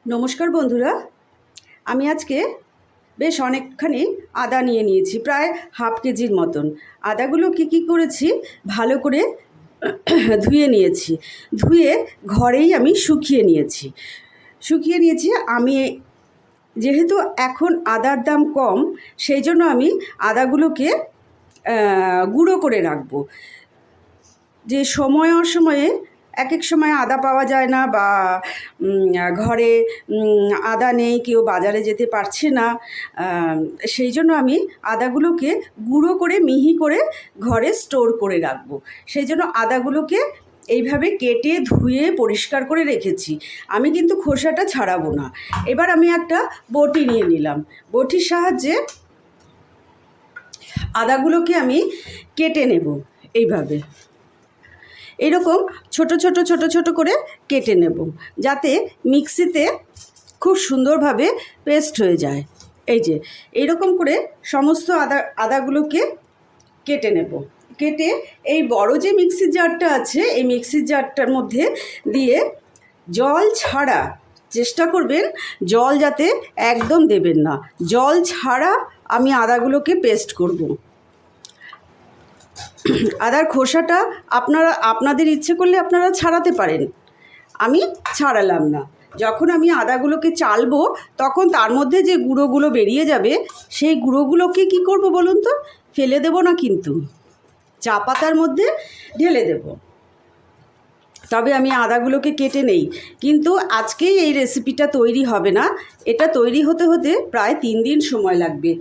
নমস্কার বন্ধুরা, আমি আজকে বেশ অনেকখানি আদা নিয়ে নিয়েছি, প্রায় হাফ কেজির মতন। আদাগুলো কী করেছি, ভালো করে ধুয়ে নিয়েছি। ধুয়ে ঘরেই আমি শুকিয়ে নিয়েছি। আমি যেহেতু এখন আদার দাম কম, সেই জন্য আমি আদাগুলোকে গুঁড়ো করে রাখবো। যে সময়ে অসময়ে এক এক সময় আদা পাওয়া যায় না, বা ঘরে আদা নেই, কেউ বাজারে যেতে পারছে না, সেই জন্য আমি আদাগুলোকে গুঁড়ো করে মিহি করে ঘরে স্টোর করে রাখবো। সেই জন্য আদাগুলোকে এইভাবে কেটে ধুয়ে পরিষ্কার করে রেখেছি। আমি কিন্তু খোসাটা ছাড়াবো না। এবার আমি একটা বটি নিয়ে নিলাম। বটির সাহায্যে আদাগুলোকে আমি কেটে নেব। এইভাবে এরকম ছোট ছোট করে কেটে নেব, যাতে মিক্সিতে খুব সুন্দরভাবে পেস্ট হয়ে যায়। এই যে এইরকম করে সমস্ত আদাগুলোকে কেটে নেব। কেটে এই বড় যে মিক্সির জারটা আছে, এই মিক্সির জারটার মধ্যে দিয়ে জল ছাড়া চেষ্টা করবেন, জল যাতে একদম দেবেন না। জল ছাড়া আমি আদাগুলোকে পেস্ট করব। আদার খোসাটা আপনাদের ইচ্ছে করলে আপনারা ছাড়াতে পারেন, আমি ছাড়ালাম না। যখন আমি আদাগুলোকে চালবো, তখন তার মধ্যে যে গুঁড়োগুলো বেরিয়ে যাবে, সেই গুঁড়োগুলোকে কি করব বলুন তো? ফেলে দেব না, কিন্তু চা পাতার মধ্যে ঢেলে দেব। তবে আমি আদাগুলোকে কেটে নেই, কিন্তু আজকেই এই রেসিপিটা তৈরি হবে না। এটা তৈরি হতে হতে প্রায় 3 দিন সময় লাগবে,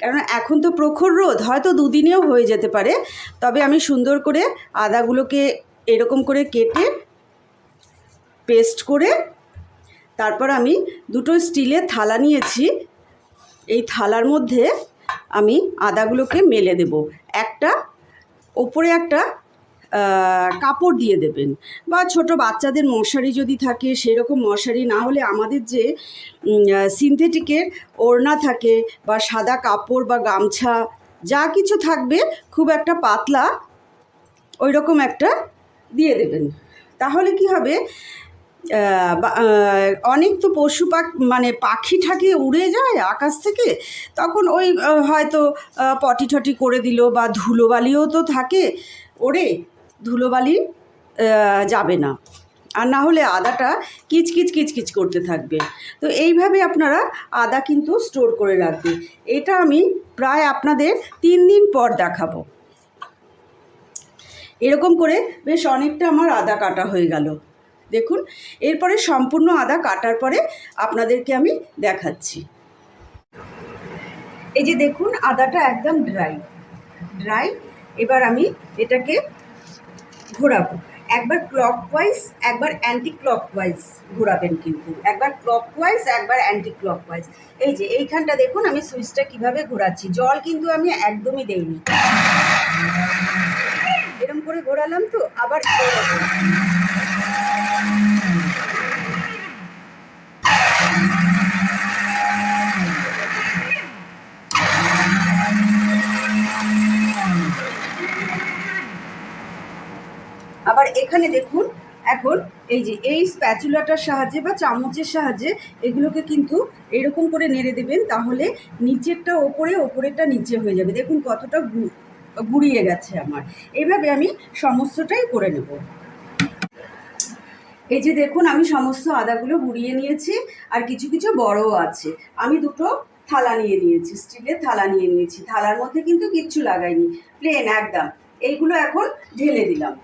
কারণ এখন তো প্রখর রোদ, হয়তো 2 দিনেও হয়ে যেতে পারে। তবে আমি সুন্দর করে আদাগুলোকে এরকম করে কেটে পেস্ট করে, তারপর আমি দুটো স্টিলের থালা নিয়েছি। এই থালার মধ্যে আমি আদাগুলোকে মেলে দেব। ওপরে একটা কাপড় দিয়ে দেবেন, বা ছোট বাচ্চাদের মশারি যদি থাকে সেরকম মশারি, না হলে আমাদের যে সিনথেটিকের ওড়না থাকে, বা সাদা কাপড় বা গামছা, যা কিছু থাকবে, খুব একটা পাতলা ওই রকম একটা দিয়ে দেবেন। তাহলে কি হবে, অনেক তো পাখি ঠাকি উড়ে যায় আকাশ থেকে, তখন ওই হয়তো পটি টটি করে দিল, বা ধুলোবালিও তো থাকে ওড়ে, ধুলোবালি যাবে না। আর না হলে আদাটা কিচকিচ করতে থাকবে। তো এইভাবে আপনারা আদা কিন্তু স্টোর করে রাখবেন। এটা আমি প্রায় আপনাদের 3 দিন পর দেখাবো। এরকম করে বেশ অনেকটা আমার আদা কাটা হয়ে গেল, দেখুন। এরপরে সম্পূর্ণ আদা কাটার পরে আপনাদেরকে আমি দেখাচ্ছি। এই যে দেখুন, আদাটা একদম ড্রাই। এবার আমি এটাকে ঘোরাবো। একবার ক্লকওয়াইজ, একবার অ্যান্টি ক্লকওয়াইজ ঘোরাবেন, কিন্তু একবার ক্লকওয়াইজ, একবার অ্যান্টি ক্লকওয়াইজ। এই যে এইখানটা দেখুন আমি সুইচটা কিভাবে ঘোরাচ্ছি। জল কিন্তু আমি একদমই দেইনি। এরকম করে ঘোরালাম, তো আবার এখানে দেখুন, এখন এই যে এই স্প্যাচুলাটার সাহায্যে বা চামচের সাহায্যে এগুলোকে কিন্তু এরকম করে নেড়ে দেবেন, তাহলে নিচেরটা ওপরে, ওপরেরটা নিচে হয়ে যাবে। দেখুন কতটা গুঁড়িয়ে গেছে আমার। এইভাবে আমি সমস্তটাই করে নেব। এই যে দেখুন, আমি সমস্ত আদাগুলো গুঁড়িয়ে নিয়েছি, আর কিছু কিছু বড়ও আছে। আমি দুটো থালা নিয়ে নিয়েছি, স্টিলের থালা নিয়ে নিয়েছি। থালার মধ্যে কিন্তু কিচ্ছু লাগাইনি, প্লেন একদম। এইগুলো এখন ঢেলে দিলাম,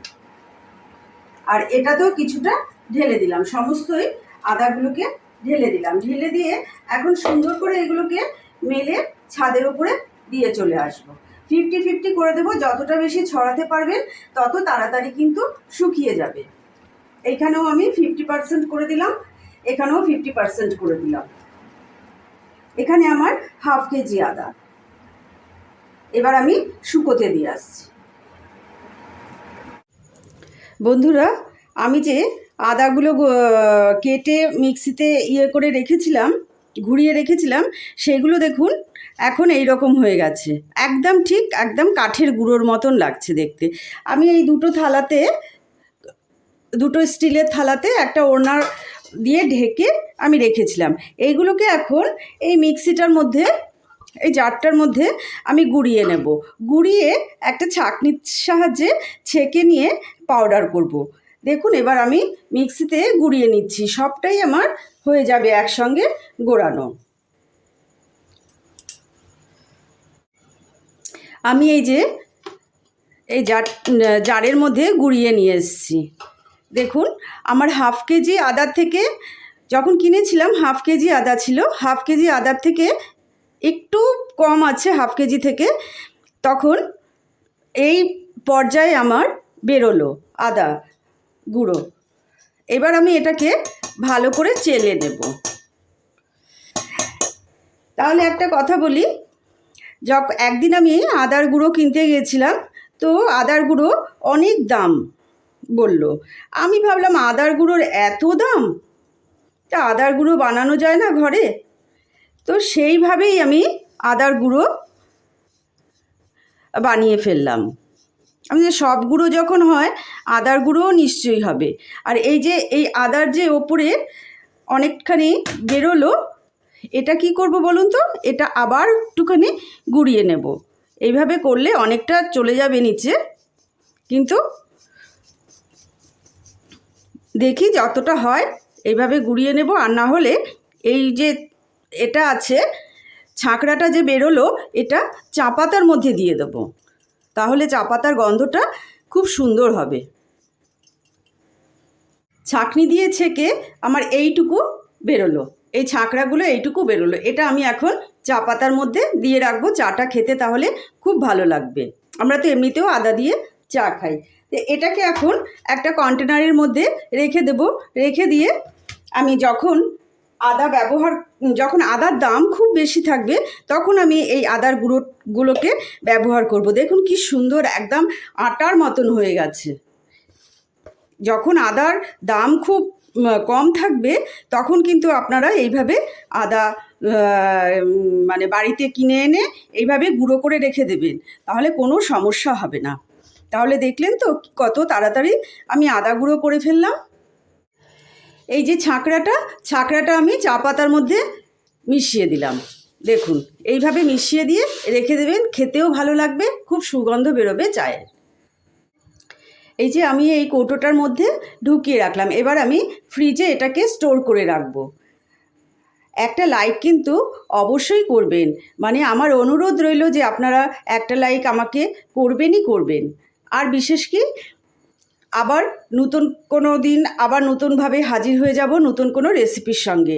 আর এটাতেও কিছুটা ঢেলে দিলাম। সমস্তই আদাগুলোকে ঢেলে দিলাম। ঢেলে দিয়ে এখন সুন্দর করে এগুলোকে মেলে ছাদের উপরে দিয়ে চলে আসবো। 50-50 করে দেবো। যতটা বেশি ছড়াতে পারবেন, তত তাড়াতাড়ি কিন্তু শুকিয়ে যাবে। এইখানেও আমি 50% করে দিলাম, এখানেও 50% করে দিলাম। এখানে আমার হাফ কেজি আদা। এবার আমি শুকোতে দিয়ে আসছি। বন্ধুরা, আমি যে আদাগুলো কেটে মিক্সিতে করে রেখেছিলাম, ঘুরিয়ে রেখেছিলাম, সেগুলো দেখুন এখন এই রকম হয়ে গেছে। একদম কাঠের গুঁড়োর মতন লাগছে দেখতে। আমি এই দুটো স্টিলের থালাতে একটা দিয়ে ঢেকে আমি রেখেছিলাম। এইগুলোকে এখন এই মিক্সিটার মধ্যে, এই জারটার মধ্যে আমি গুঁড়িয়ে নেব। গুঁড়িয়ে একটা ছাঁকনির সাহায্যে ছেঁকে নিয়ে পাউডার করব। দেখুন এবার আমি মিক্সিতে গুঁড়িয়ে নিচ্ছি, সবটাই আমার হয়ে যাবে একসঙ্গে গোড়ানো। আমি এই যে এই জারের মধ্যে গুঁড়িয়ে নিয়ে এসেছি। দেখুন আমার হাফ কেজি আদার থেকে, যখন কিনেছিলাম হাফ কেজি আদা ছিল, হাফ কেজি আদার থেকে একটু কম আছে হাফ কেজি থেকে। তখন এই পর্যায়ে আমার বেরোলো আদা গুঁড়ো। এবার আমি এটাকে ভালো করে চেলে নেব। তাহলে একটা কথা বলি, একদিন আমি আদার গুঁড়ো কিনতে গিয়েছিলাম, তো আদার গুঁড়ো অনেক দাম বলল। আমি ভাবলাম আদার গুঁড়োর এত দাম, তা আদার গুঁড়ো বানানো যায় না ঘরে? তো সেইভাবেই আমি আদার গুঁড়ো বানিয়ে ফেললাম। আমি যে সব গুঁড়ো যখন হয় আদার গুঁড়োও নিশ্চয়ই হবে। আর এই যে এই আদার যে ওপরে অনেকখানি বেরোলো, এটা কি করব বলুন তো, এটা আবার একটুখানি গুঁড়িয়ে নেব। এইভাবে করলে অনেকটা চলে যাবে নিচে, কিন্তু দেখি যতটা হয় এইভাবে গুঁড়িয়ে নেব। আর না হলে এই যে এটা আছে ছাঁকড়াটা যে বেরোলো, এটা চা পাতার মধ্যে দিয়ে দেবো, তাহলে চা পাতার গন্ধটা খুব সুন্দর হবে। ছাঁকনি দিয়ে ছেঁকে আমার এইটুকু বেরোলো, এই ছাঁকড়াগুলো এইটুকু বেরোলো। এটা আমি এখন চা পাতার মধ্যে দিয়ে রাখবো, চাটা খেতে তাহলে খুব ভালো লাগবে। আমরা তো এমনিতেও আদা দিয়ে চা খাই। তো এটাকে এখন একটা কন্টেনারের মধ্যে রেখে দেব। রেখে দিয়ে আমি যখন আদার দাম খুব বেশি থাকবে, তখন আমি এই আদার গুঁড়োগুলোকে ব্যবহার করব। দেখুন কি সুন্দর একদম আটার মতন হয়ে গেছে। যখন আদার দাম খুব কম থাকবে, তখন কিন্তু আপনারা এইভাবে আদা মানে বাড়িতে কিনে এনে এইভাবে গুঁড়ো করে রেখে দেবেন, তাহলে কোনো সমস্যা হবে না। তাহলে দেখলেন তো কত তাড়াতাড়ি আমি আদা গুঁড়ো করে ফেললাম। এই যে ছাঁকড়াটা আমি চা পাতার মধ্যে মিশিয়ে দিলাম। দেখুন এইভাবে মিশিয়ে দিয়ে রেখে দেবেন, খেতেও ভালো লাগবে, খুব সুগন্ধ বেরোবে চায়ের। এই যে আমি এই কৌটোটার মধ্যে ঢুকিয়ে রাখলাম। এবার আমি ফ্রিজে এটাকে স্টোর করে রাখবো। একটা লাইক কিন্তু অবশ্যই করবেন, মানে আমার অনুরোধ রইল যে আপনারা একটা লাইক আমাকে করবেন। আর বিশেষ কি, আবার নতুন কোনো দিন আবার নতুনভাবে হাজির হয়ে যাব নতুন কোনো রেসিপির সঙ্গে।